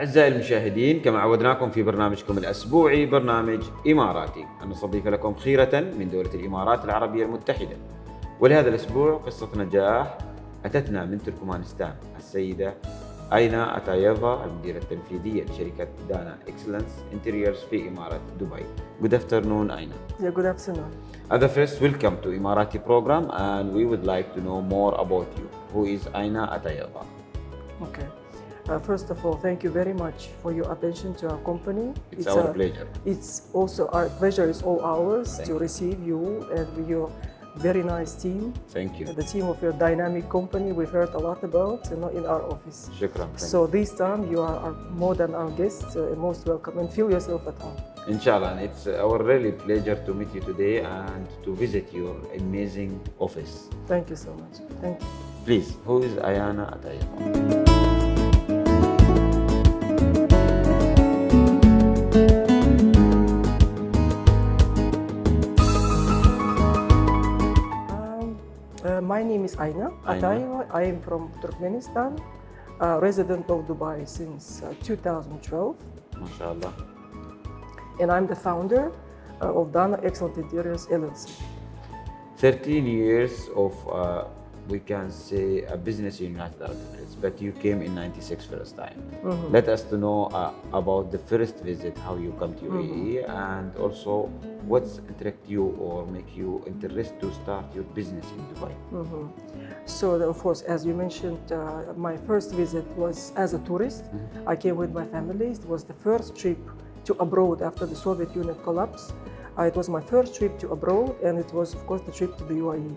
أعزائي المشاهدين، كما عودناكم في برنامجكم الأسبوعي برنامج إماراتي، أن نستضيف لكم خيرة من دولة الإمارات العربية المتحدة. ولهذا الأسبوع قصة نجاح أتتنا من تركمانستان، السيدة أينا أتايeva، المديرة التنفيذية لشركة دانا إكسلنس انتيريورز في إمارة دبي. Good afternoon, Ayna. Yeah, good afternoon. At the first, welcome to EMARATI program, and we would like to know more about you. Who is Ayna Atayeva? Okay. First of all, thank you very much for your attention to our company. It's our pleasure. It's also our pleasure is all ours Thank to you. receive you and your very nice team. Thank you. The team of your dynamic company we've heard a lot about, in our office. شكرا. So this time you are more than our guests, most welcome, and feel yourself at home. Inshallah, and it's our really pleasure to meet you today and to visit your amazing office. Thank you so much. Thank you. Please, who is Ayna Atayeva? My name is Ayna Atayeva. I am from Turkmenistan, resident of Dubai since 2012. MashaAllah. And I'm the founder of Dana Excellent Interiors LLC. 13 years of, we can say, a business in United Arab Emirates, but you came in '96 first time. Let us to know about the first visit, how you come to UAE, and also what's attract you or make you interested to start your business in Dubai. So, of course, as you mentioned, my first visit was as a tourist. I came with my family. It was the first trip to abroad after the Soviet Union collapse. It was my first trip to abroad, and it was, of course, the trip to the UAE.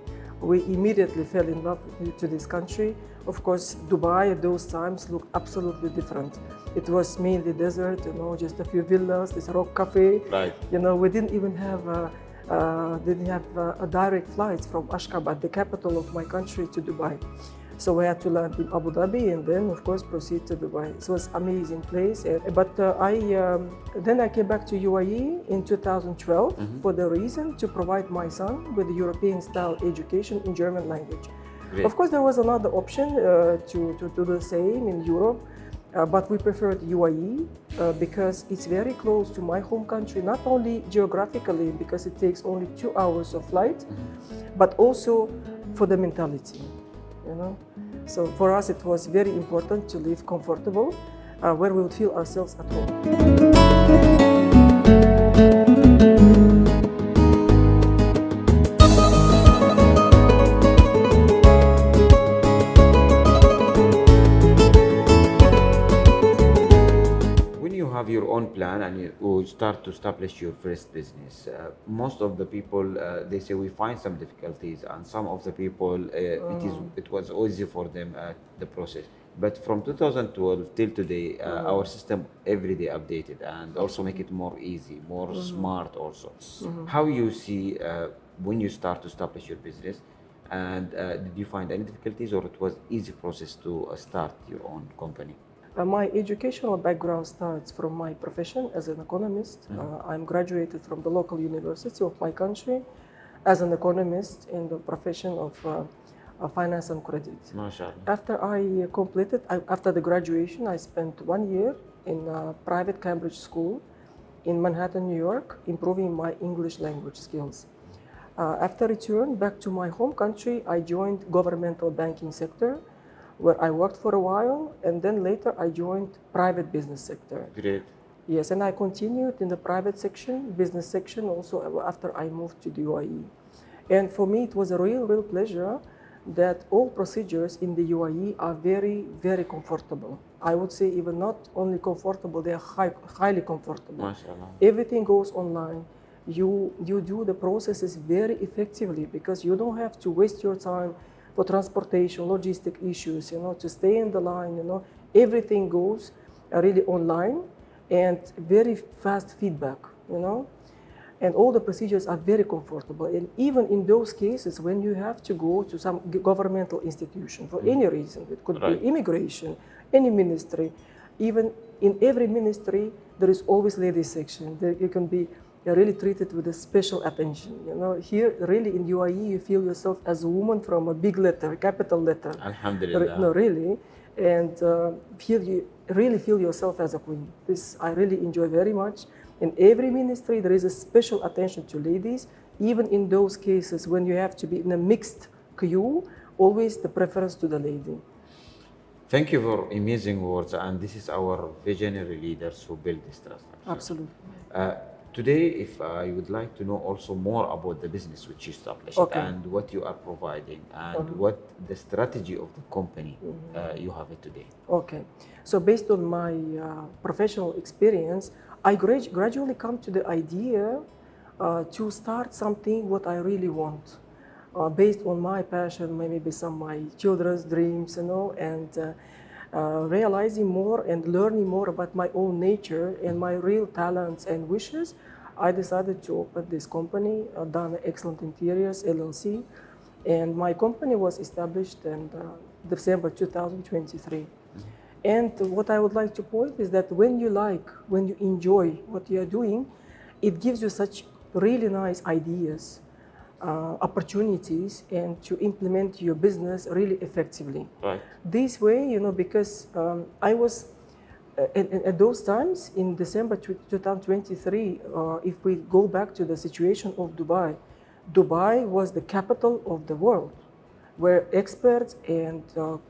We immediately fell in love to this country. Of course, Dubai at those times looked absolutely different. It was mainly desert, just a few villas, this rock cafe. Right. We didn't even have a direct flight from Ashgabat, the capital of my country, to Dubai. So we had to land in Abu Dhabi and then, of course, proceed to Dubai. It was an amazing place. Then I came back to UAE in 2012 for the reason to provide my son with the European-style education in German language. Great. Of course, there was another option to do the same in Europe, but we preferred UAE because it's very close to my home country, not only geographically because it takes only 2 hours of flight, but also for the mentality. So for us, it was very important to live comfortable, where we would feel ourselves at home. When you have your own plan and you start to establish your first business, most of the people, they say we find some difficulties, and some of the people, it was easy for them the process. But from 2012 till today, our system every day updated and also make it more easy, more smart also. How you see when you start to establish your business, and did you find any difficulties, or it was easy process to start your own company? My educational background starts from my profession as an economist. I'm graduated from the local university of my country as an economist in the profession of finance and credit. MashaAllah. After the graduation, I spent 1 year in a private Cambridge school in Manhattan, New York, improving my English language skills. After return back to my home country, I joined governmental banking sector, where I worked for a while, and then later I joined private business sector. Great. Yes, and I continued in the private section, business section also after I moved to the UAE. And for me, it was a real pleasure that all procedures in the UAE are very, very comfortable. I would say even not only comfortable, they are highly comfortable. MashaAllah. Everything goes online. You do the processes very effectively because you don't have to waste your time for transportation, logistic issues, to stay in the line, everything goes really online and very fast feedback, and all the procedures are very comfortable. And even in those cases, when you have to go to some governmental institution for any reason, it could be immigration, any ministry, even in every ministry, there is always ladies section. You can be you're really treated with a special attention. Here really in UAE, you feel yourself as a woman from a big letter, capital letter. Alhamdulillah. No, really. and really feel yourself as a queen. This I really enjoy very much. In every ministry, there is a special attention to ladies, even in those cases when you have to be in a mixed queue, always the preference to the lady. Thank you for amazing words, and this is our visionary leaders who build this trust. Absolutely. Today, if I would like to know also more about the business which you established and what you are providing and what the strategy of the company you have it today. Okay, so based on my professional experience, I gradually come to the idea to start something what I really want, based on my passion, maybe some my children's dreams, and realizing more and learning more about my own nature and my real talents and wishes. I decided to open this company, Done Excellent Interiors LLC, and my company was established in December 2023. And what I would like to point is that when you enjoy what you are doing, it gives you such really nice ideas, opportunities, and to implement your business really effectively. Right. This way, because I was at those times in December 2023, if we go back to the situation of Dubai, Dubai was the capital of the world, where experts and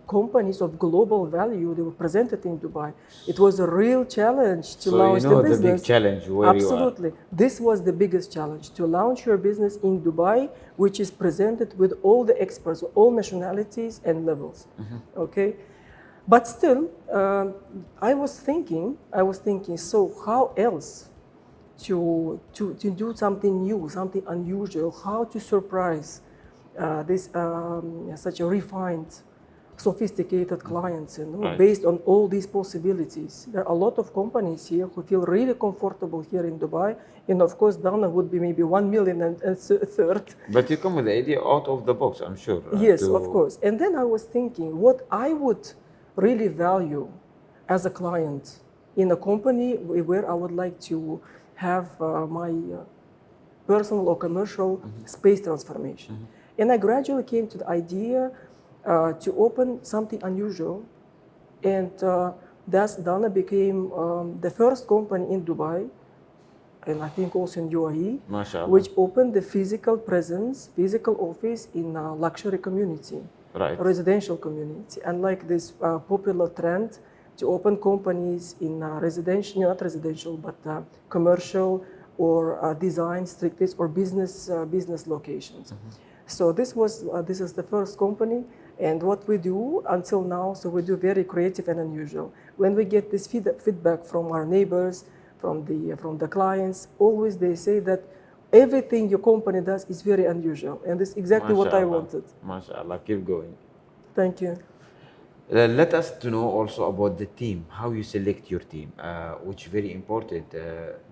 companies of global value, they were presented in Dubai. It was a real challenge to launch the business. The big challenge where Absolutely. This was the biggest challenge, to launch your business in Dubai, which is presented with all the experts, all nationalities and levels. Okay? But still, I was thinking, so how else to do something new, something unusual, how to surprise such a refined, sophisticated clients, based on all these possibilities. There are a lot of companies here who feel really comfortable here in Dubai, and of course, Dana would be maybe 1 million and a third. But you come with the idea out of the box, I'm sure. Yes, of course. And then I was thinking what I would really value as a client in a company where I would like to have my personal or commercial space transformation. And I gradually came to the idea to open something unusual, and thus Dana became the first company in Dubai, and I think also in UAE, which opened the physical presence, physical office in a luxury community, residential community. Unlike this popular trend to open companies in residential, not residential, but commercial or design strictly or business locations. So this is the first company, and what we do until now, so we do very creative and unusual. When we get this feedback from our neighbors, from the clients, always they say that everything your company does is very unusual, and this is exactly what I wanted. MashaAllah, keep going. Thank you. Let us to know also about the team, how you select your team, which is very important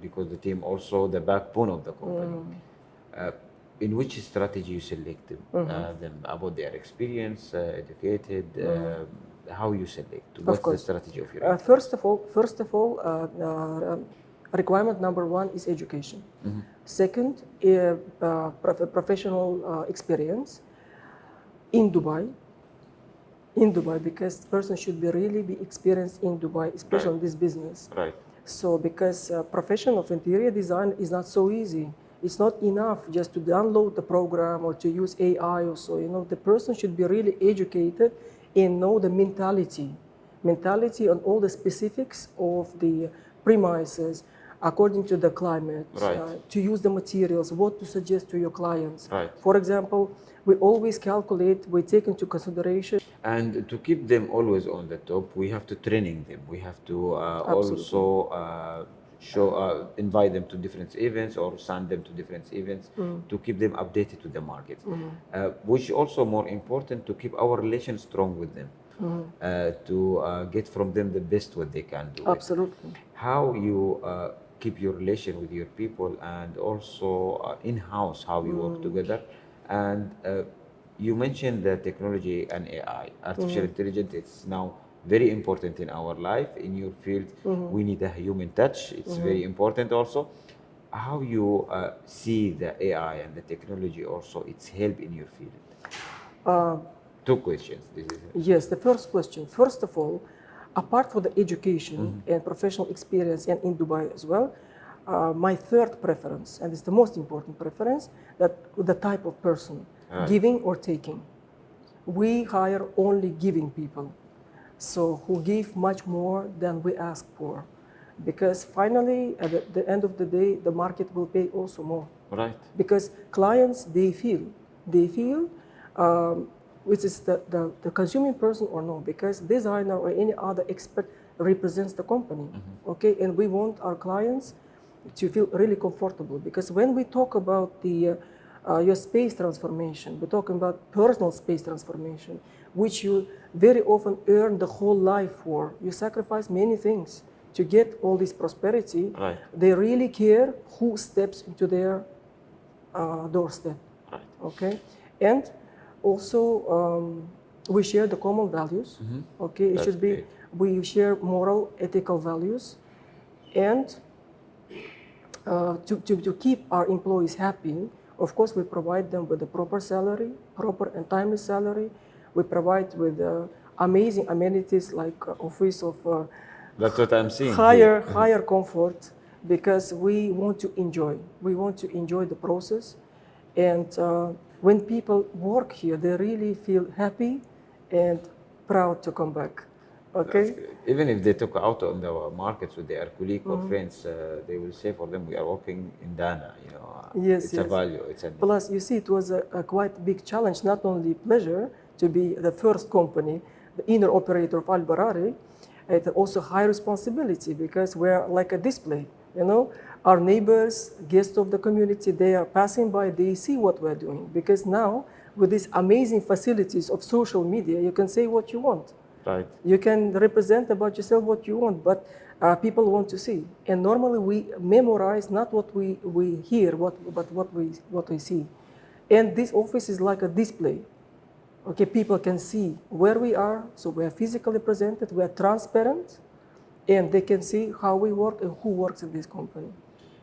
because the team also the backbone of the company. In which strategy you select them, about their experience, educated, how you select? What's the strategy of your First of all, requirement number one is education. Second, professional experience in Dubai. Because the person should really be experienced in Dubai, especially in this business. Right. So because profession of interior design is not so easy. It's not enough just to download the program or to use AI or so. The person should be really educated and know the mentality on all the specifics of the premises, according to the climate, to use the materials, what to suggest to your clients. For example, we always calculate, we take into consideration. And to keep them always on the top, we have to training them. We have to also invite them to different events or send them to different events to keep them updated to the market. Which also more important, to keep our relation strong with them, to get from them the best what they can do. Absolutely. How you keep your relation with your people, and also in-house, how you work together. And you mentioned the technology and AI, artificial intelligence. It's now very important in our life. In your field, we need a human touch. It's very important also. How you see the AI and the technology also, its help in your field? Two questions. This is it. Yes, the first question. First of all, apart from the education and professional experience, and in Dubai as well, my third preference, and it's the most important preference, that the type of person, giving or taking. We hire only giving people, so who give much more than we ask for, because finally, at the end of the day, the market will pay also more. Right. Because clients, they feel, which is the consuming person or no, because designer or any other expert represents the company, okay? And we want our clients to feel really comfortable, because when we talk about the your space transformation, we're talking about personal space transformation, which you very often earn the whole life for. You sacrifice many things to get all this prosperity. Right. They really care who steps into their doorstep. Right. Okay, and also we share the common values. Okay, it should be great. we share moral, ethical values, and to keep our employees happy, of course, we provide them with the proper salary, proper and timely salary. We provide with amazing amenities like office of That's what I'm seeing. higher comfort, because we want to enjoy. We want to enjoy the process, and when people work here, they really feel happy and proud to come back. Okay. Even if they took out on the markets with their colleague or friends, they will say for them, we are working in Dana. You know, Yes, it's yes. a value. It's a Plus, you see, it was a quite big challenge, not only pleasure to be the first company, the inner operator of Al Barari, it also high responsibility, because we're like a display, you know. Our neighbors, guests of the community, they are passing by, they see what we're doing, because now with these amazing facilities of social media, you can say what you want. right. You can represent about yourself what you want, but people want to see. And normally we memorize not what we hear, but what we see. And this office is like a display. Okay, people can see where we are, so we are physically presented, we are transparent, and they can see how we work and who works in this company.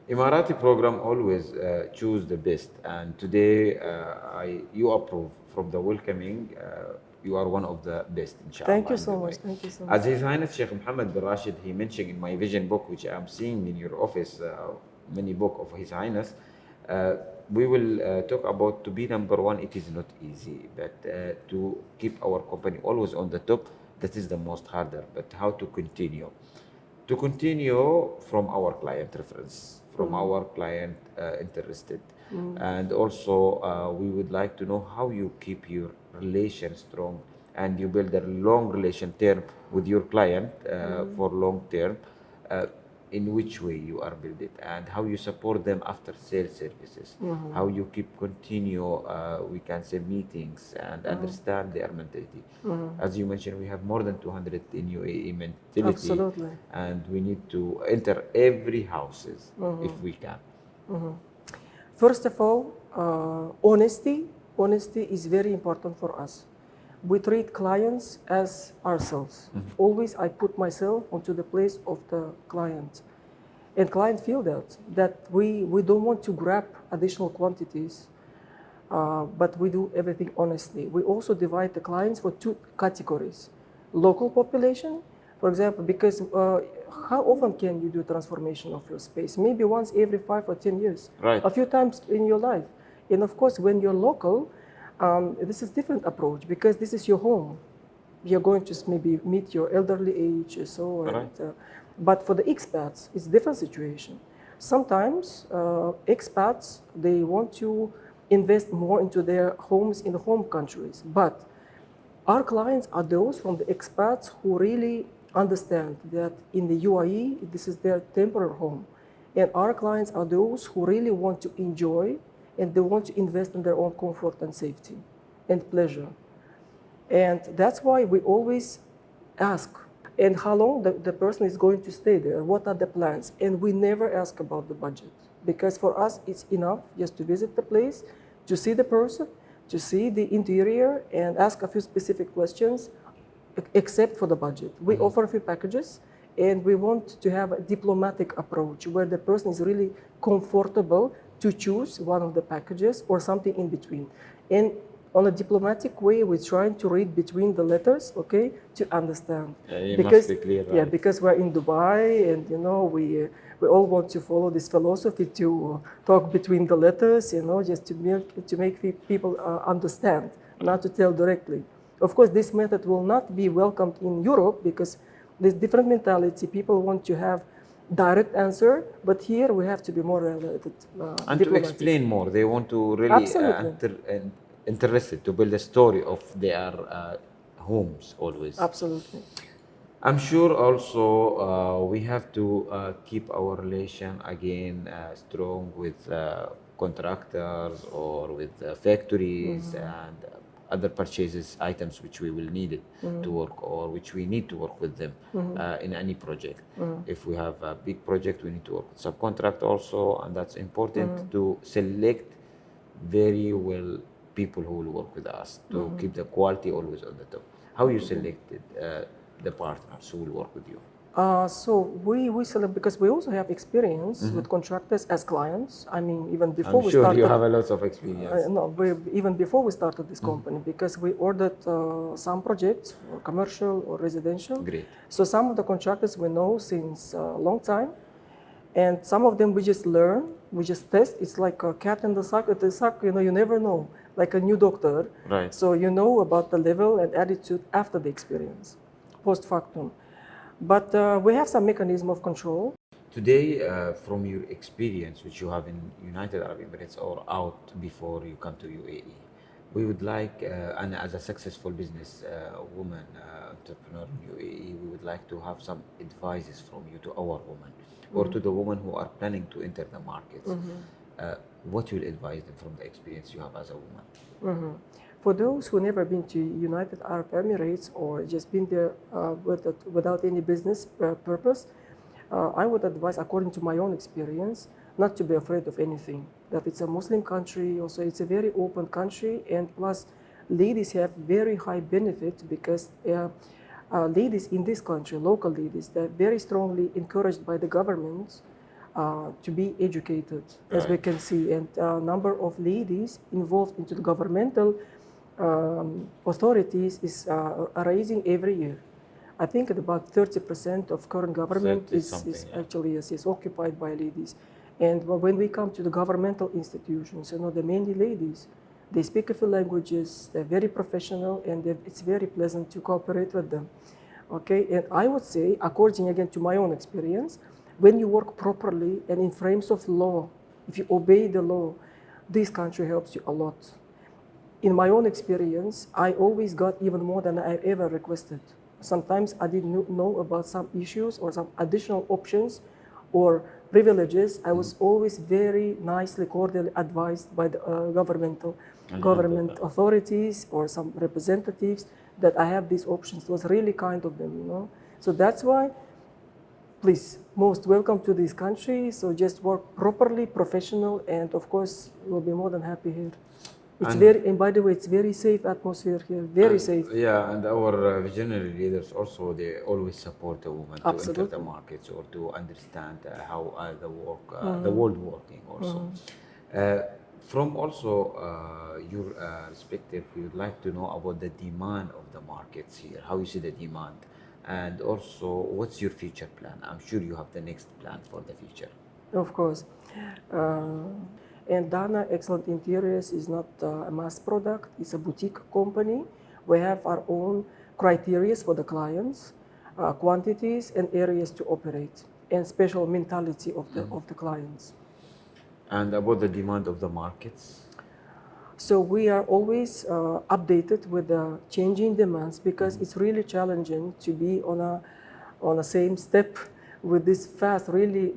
Emirati program always choose the best, and today you approve from the welcoming. You are one of the best, inshallah. Thank you so much. Thank you so much. As His Highness Sheikh Mohammed bin Rashid, he mentioned in my vision book, which I'm seeing in your office, many book of His Highness, we will talk about to be number one. It is not easy, but to keep our company always on the top, that is the most harder. But how to continue? To continue from our client reference, from our client interested. And also we would like to know how you keep your relation strong and you build a long relation term with your client for long term. In which way you are build it, and how you support them after sales services, how you keep continue, we can say, meetings and understand their mentality. As you mentioned, we have more than 200 in UAE mentality. Absolutely. And we need to enter every houses if we can. First of all, honesty is very important for us. We treat clients as ourselves. Always I put myself onto the place of the client. And clients feel that we don't want to grab additional quantities, but we do everything honestly. We also divide the clients for two categories. Local population, for example, because how often can you do transformation of your space? Maybe once every 5 or 10 years. Right. A few times in your life. And of course, when you're local, this is different approach, because this is your home. You're going to maybe meet your elderly age or so. Right. But for the expats, it's a different situation. Sometimes expats, they want to invest more into their homes in the home countries. But our clients are those from the expats who really understand that in the UAE, this is their temporary home. And our clients are those who really want to enjoy, and they want to invest in their own comfort and safety and pleasure. And that's why we always ask, and how long the person is going to stay there, what are the plans? And we never ask about the budget, because for us it's enough just to visit the place, to see the person, to see the interior, and ask a few specific questions, except for the budget. We offer a few packages, and we want to have a diplomatic approach where the person is really comfortable to choose one of the packages or something in between. And on a diplomatic way, we're trying to read between the letters, okay, to understand. You Because must be clear, yeah, right? because we're in Dubai, and we all want to follow this philosophy to talk between the letters, just to make people understand, not to tell directly. Of course, this method will not be welcomed in Europe because there's different mentality. People want to have direct answer, but here we have to be more And to diplomatic. explain more, they want to really Absolutely. interested to build a story of their homes always. Absolutely. I'm sure also we have to keep our relation again strong with contractors or with factories and other purchases items which we will need it to work or which we need to work with them in any project. If we have a big project, we need to work with subcontract also, and that's important to select very well people who will work with us to keep the quality always on the top. How you selected the partners who will work with you? So we select because we also have experience with contractors as clients. I mean, even before I'm we sure started, you have a lot of experience. no, even before we started this company, because we ordered some projects, or commercial or residential. Great. So some of the contractors we know since a long time, and some of them we just learn, we just test. It's like a cat in the sack. At the sack, you never know. Like a new doctor. Right. So you know about the level and attitude after the experience, post factum. But we have some mechanism of control. Today, from your experience, which you have in United Arab Emirates or out before you come to UAE, we would like, and as a successful business woman, entrepreneur in UAE, we would like to have some advices from you to our women or to the women who are planning to enter the markets. What will advise them from the experience you have as a woman? For those who never been to United Arab Emirates or just been there without any business purpose, I would advise, according to my own experience, not to be afraid of anything. That it's a Muslim country, also it's a very open country, and plus ladies have very high benefit because ladies in this country, local ladies, they're very strongly encouraged by the government to be educated, as we can see, and a number of ladies involved into the governmental authorities is rising every year. I think at about 30% of current government is actually is occupied by ladies. And when we come to the governmental institutions, they're mainly ladies. They speak a few languages, they're very professional, and it's very pleasant to cooperate with them. Okay, and I would say, according again to my own experience, when you work properly and in frames of law, if you obey the law, this country helps you a lot. In my own experience, I always got even more than I ever requested. Sometimes I didn't know about some issues or some additional options or privileges. I was always very nicely, cordially advised by the government authorities or some representatives that I have these options. It was really kind of them, So that's why, please, most welcome to this country. So just work properly, professional, and of course, we'll be more than happy here. It's and by the way, it's very safe atmosphere here, very safe. Yeah, and our visionary leaders also, they always support the women to enter the markets or to understand how the world working also. From also your perspective, we would like to know about the demand of the markets here, how you see the demand, and also what's your future plan? I'm sure you have the next plan for the future. Of course. And Dana Excellent Interiors is not a mass product, it's a boutique company. We have our own criteria for the clients, quantities and areas to operate, and special mentality of the clients. And about the demand of the markets? So we are always updated with the changing demands because it's really challenging to be on a same step with this fast, really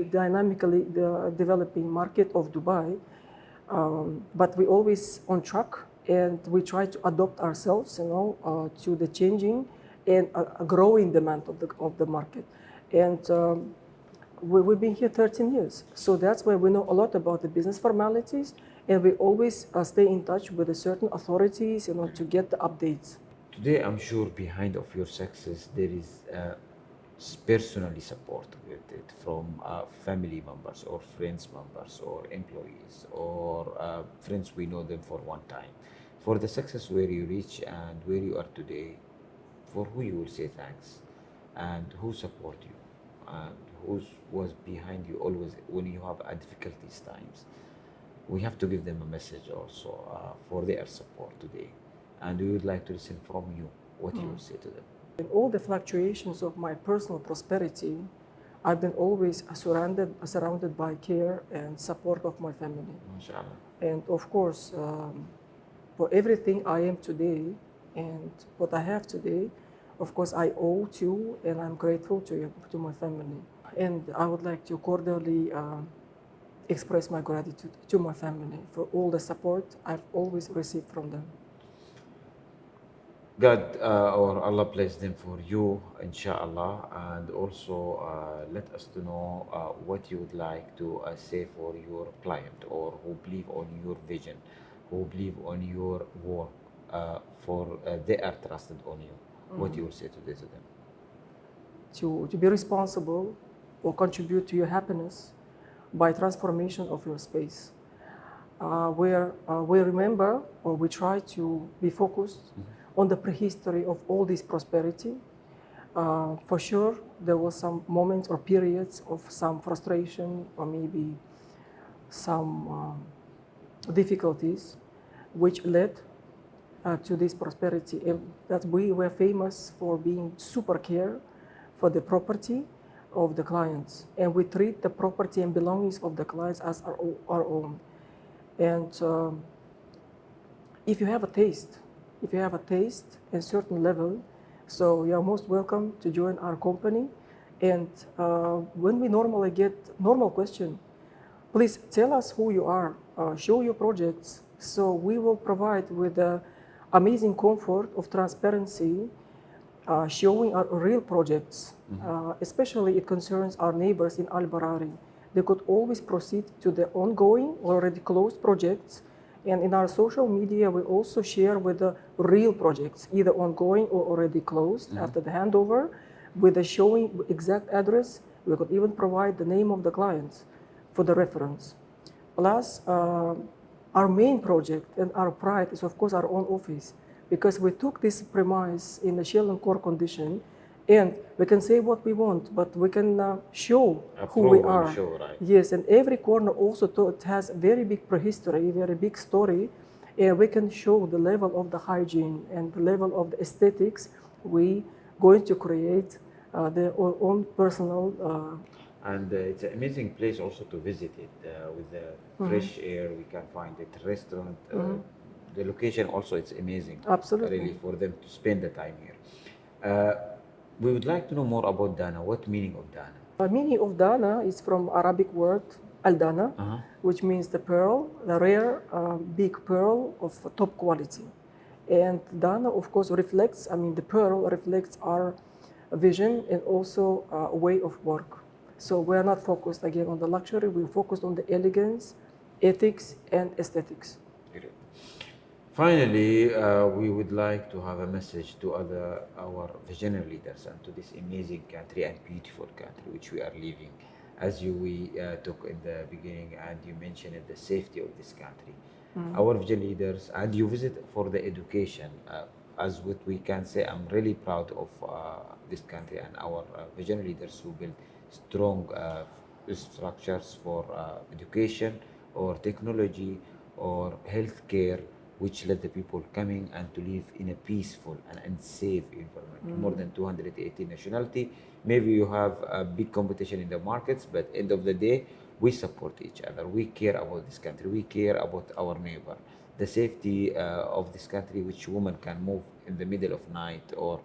dynamically developing market of Dubai. But we always on track, and we try to adopt ourselves, to the changing and a growing demand of the market. And we've been here 13 years, so that's why we know a lot about the business formalities, and we always stay in touch with the certain authorities, to get the updates. Today, I'm sure behind of your success there is personally support with it from family members or friends members or employees or friends we know them for one time. For the success where you reach and where you are today, for who you will say thanks, and who support you, and who was behind you always when you have a difficulties times. We have to give them a message also for their support today. And we would like to listen from you what you will say to them. In all the fluctuations of my personal prosperity, I've been always surrounded by care and support of my family. MashaAllah. And of course, for everything I am today and what I have today, of course, I owe to and I'm grateful to my family. And I would like to cordially express my gratitude to my family for all the support I've always received from them. God or Allah bless them for you, inshallah, and also let us to know what you would like to say for your client or who believe on your vision, who believe on your work, for they are trusted on you. What you will say today to them? To be responsible or contribute to your happiness by transformation of your space, where we remember or we try to be focused on the prehistory of all this prosperity. For sure, there was some moments or periods of some frustration or maybe some difficulties which led to this prosperity. And that we were famous for being super care for the property of the clients. And we treat the property and belongings of the clients as our own. And if you have a taste at certain level, so you're most welcome to join our company. And when we normally get normal question, please tell us who you are, show your projects. So we will provide with the amazing comfort of transparency, showing our real projects. Especially it concerns our neighbors in Al-Barari. They could always proceed to the ongoing, already closed projects. And in our social media, we also share with the real projects, either ongoing or already closed after the handover, with the showing exact address. We could even provide the name of the clients for the reference. Plus, our main project and our pride is, of course, our own office, because we took this premise in a shell and core condition, and we can say what we want, but we can show who we are. Show, right? Yes, and every corner also it has very big prehistory, very big story, and we can show the level of the hygiene and the level of the aesthetics we going to create their own personal. And it's an amazing place also to visit it with the fresh air. We can find it restaurant. The location also it's amazing. Absolutely. Really for them to spend the time here. We would like to know more about Dana. What meaning of Dana? The meaning of Dana is from Arabic word al-Dana, which means the pearl, the rare big pearl of top quality. And Dana, of course, reflects, the pearl reflects our vision and also way of work. So we are not focused again on the luxury, we're focused on the elegance, ethics, and aesthetics. Great. Finally, we would like to have a message to our visionary leaders and to this amazing country and beautiful country which we are living. As we took in the beginning and you mentioned the safety of this country. Our vision leaders, and you visit for the education, as what we can say, I'm really proud of this country and our vision leaders who build strong structures for education or technology or healthcare, which let the people coming and to live in a peaceful and safe environment. More than 280 nationality. Maybe you have a big competition in the markets, but end of the day, we support each other. We care about this country. We care about our neighbor. The safety of this country, which women can move in the middle of night, or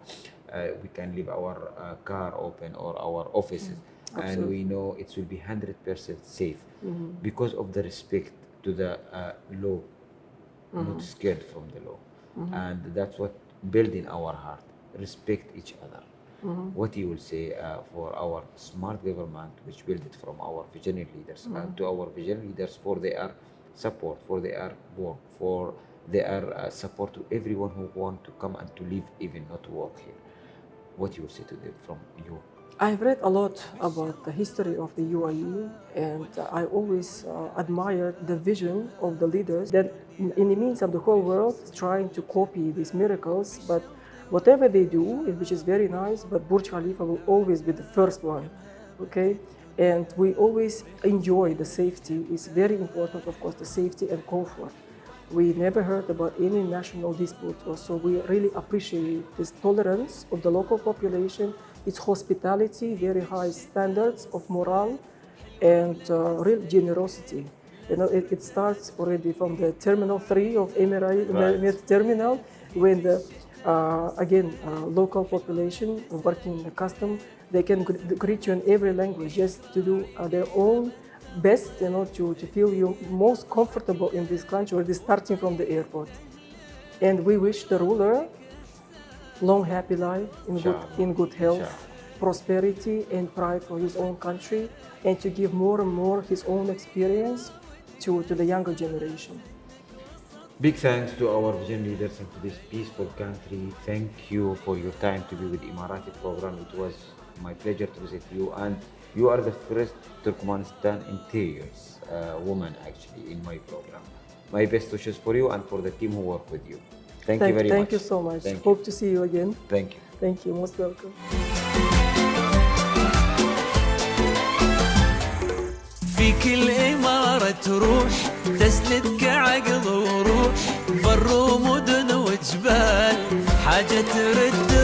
we can leave our car open or our offices. And we know it will be 100% safe because of the respect to the law, not scared from the law. And that's what build in our heart, respect each other. What you will say for our smart government, which build it from our visionary leaders, and to our visionary leaders for their support, for their work, for their support to everyone who want to come and to live, even not work here. What you will say to them from you? I've read a lot about the history of the UAE, and I always admired the vision of the leaders that in the means of the whole world is trying to copy these miracles, but whatever they do, which is very nice, but Burj Khalifa will always be the first one, okay? And we always enjoy the safety. It's very important, of course, the safety and comfort. We never heard about any national dispute, so we really appreciate this tolerance of the local population, its hospitality, very high standards of morale, and real generosity. You know, it starts already from the Terminal 3 of Emirati Terminal, when the local population working in the custom, they can greet you in every language, just to do their own best, you know, to feel you most comfortable in this country, already starting from the airport. And we wish the ruler long, happy life in good health, prosperity, and pride for his own country, and to give more and more his own experience to the younger generation. Big thanks to our vision leaders and to this peaceful country. Thank you for your time to be with Emirati program. It was my pleasure to visit you, and you are the first Turkmenistan interiors woman actually in my program. My best wishes for you and for the team who work with you. Thank you very much. Thank you so much. Hope to see you again. Thank you. Thank you. Most welcome. في كل إمارة تروح تسندك عقل وروح، بر ومدن وجبال حاجة ترد